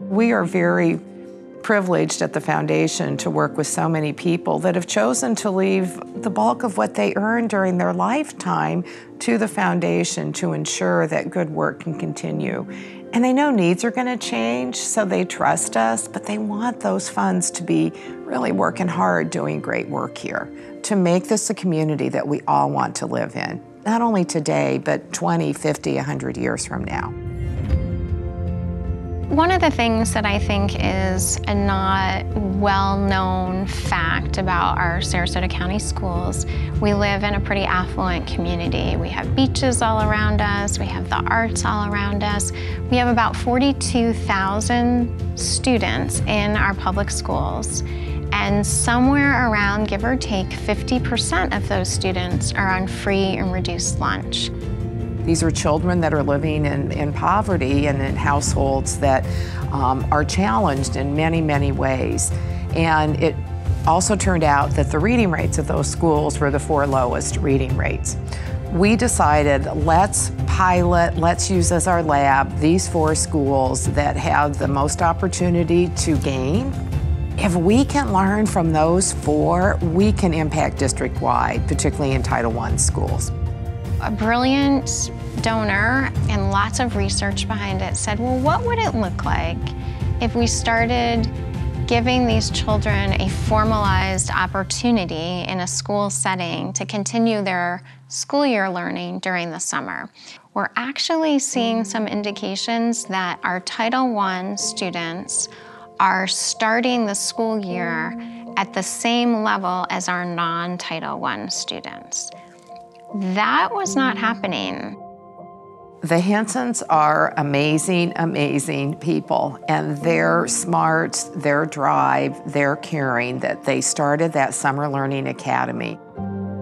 We are very privileged at the foundation to work with so many people that have chosen to leave the bulk of what they earned during their lifetime to the foundation to ensure that good work can continue. And they know needs are going to change, so they trust us, but they want those funds to be really working hard doing great work here to make this a community that we all want to live in, not only today, but 20, 50, 100 years from now. One of the things that I think is a not well-known fact about our Sarasota County schools, we live in a pretty affluent community. We have beaches all around us, we have the arts all around us. We have about 42,000 students in our public schools, and somewhere around, give or take, 50% of those students are on free and reduced lunch. These are children that are living in poverty and in households that are challenged in many, many ways. And it also turned out that the reading rates of those schools were the 4 lowest reading rates. We decided, let's pilot, let's use as our lab these 4 schools that have the most opportunity to gain. If we can learn from those 4, we can impact district-wide, particularly in Title I schools. A brilliant donor and lots of research behind it said, well, what would it look like if we started giving these children a formalized opportunity in a school setting to continue their school year learning during the summer? We're actually seeing some indications that our Title I students are starting the school year at the same level as our non-Title I students. That was not happening. The Hansons are amazing, amazing people, and their smarts, their drive, their caring, that they started that Summer Learning Academy.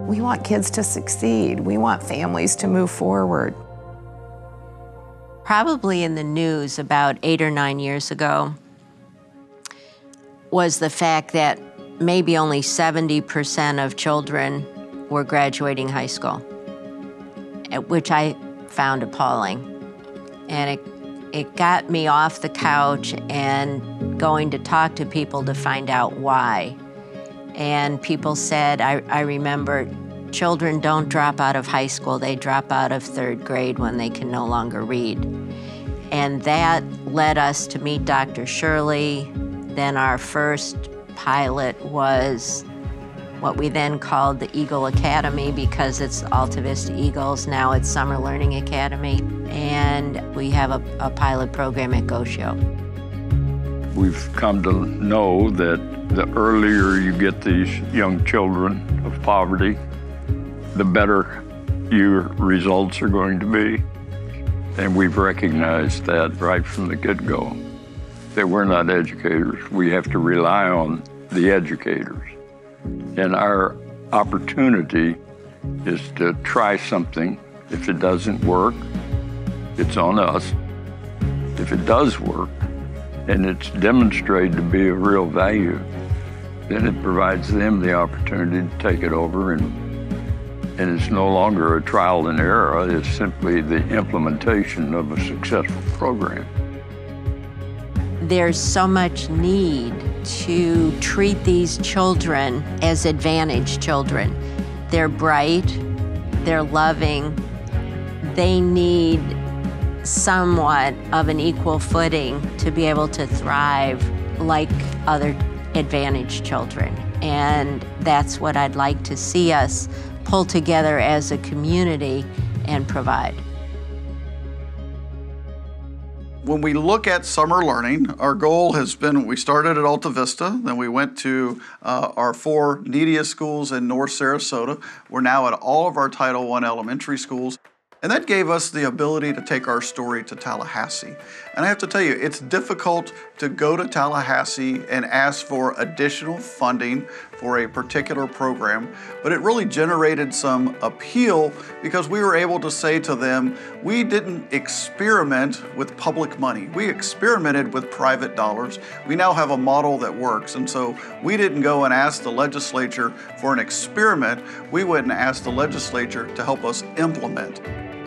We want kids to succeed. We want families to move forward. Probably in the news about 8 or 9 years ago was the fact that maybe only 70% of children were graduating high school, which I found appalling. And it got me off the couch and going to talk to people to find out why. And people said, I remember, children don't drop out of high school, they drop out of 3rd grade when they can no longer read. And that led us to meet Dr. Shirley. Then our first pilot was what we then called the Eagle Academy, because it's Alta Vista Eagles. Now it's Summer Learning Academy. And we have a pilot program at Goshio. We've come to know that the earlier you get these young children of poverty, the better your results are going to be. And we've recognized that right from the get-go, that we're not educators. We have to rely on the educators. And our opportunity is to try something. If it doesn't work, it's on us. If it does work, and it's demonstrated to be of real value, then it provides them the opportunity to take it over, and it's no longer a trial and error, it's simply the implementation of a successful program. There's so much need to treat these children as advantaged children. They're bright, they're loving, they need somewhat of an equal footing to be able to thrive like other advantaged children. And that's what I'd like to see us pull together as a community and provide. When we look at summer learning, our goal has been, we started at Alta Vista, then we went to our 4 neediest schools in North Sarasota. We're now at all of our Title I elementary schools. And that gave us the ability to take our story to Tallahassee. And I have to tell you, it's difficult to go to Tallahassee and ask for additional funding for a particular program, but it really generated some appeal because we were able to say to them, we didn't experiment with public money. We experimented with private dollars. We now have a model that works. And so we didn't go and ask the legislature for an experiment. We went and asked the legislature to help us implement.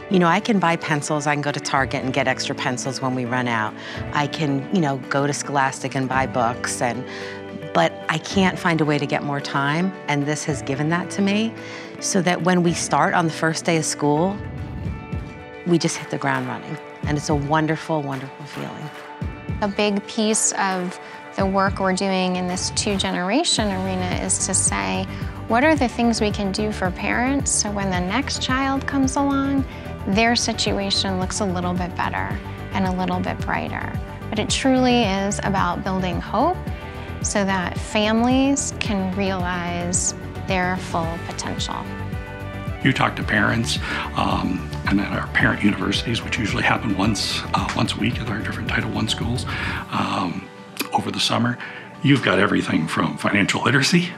You know, I can buy pencils, I can go to Target and get extra pencils when we run out. I can, you know, go to Scholastic and buy books, but I can't find a way to get more time, and this has given that to me, so that when we start on the first day of school, we just hit the ground running, and it's a wonderful, wonderful feeling. A big piece of the work we're doing in this two-generation arena is to say, what are the things we can do for parents so when the next child comes along, their situation looks a little bit better and a little bit brighter. But it truly is about building hope so that families can realize their full potential. You talk to parents, and at our parent universities, which usually happen once a week at our different Title I schools, over the summer, you've got everything from financial literacy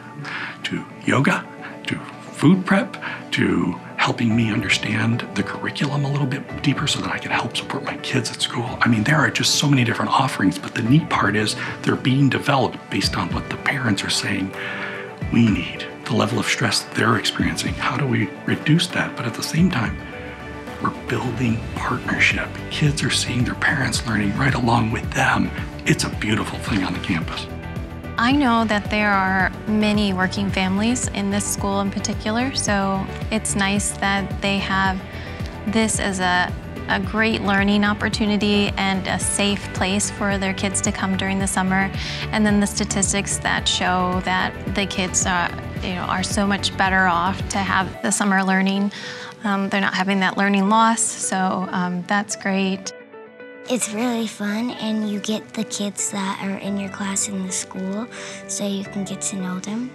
to yoga to food prep to helping me understand the curriculum a little bit deeper so that I can help support my kids at school. I mean, there are just so many different offerings, but the neat part is they're being developed based on what the parents are saying we need, the level of stress they're experiencing. How do we reduce that? But at the same time, we're building partnership. Kids are seeing their parents learning right along with them. It's a beautiful thing on the campus. I know that there are many working families in this school in particular, so it's nice that they have this as a great learning opportunity and a safe place for their kids to come during the summer. And then the statistics that show that the kids are so much better off to have the summer learning. They're not having that learning loss, so that's great. It's really fun, and you get the kids that are in your class in the school, so you can get to know them.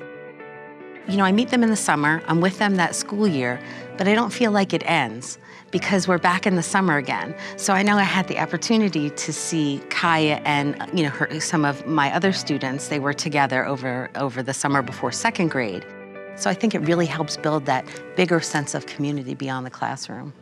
You know, I meet them in the summer, I'm with them that school year, but I don't feel like it ends because we're back in the summer again. So I know I had the opportunity to see Kaya and some of my other students. They were together over the summer before second grade. So I think it really helps build that bigger sense of community beyond the classroom.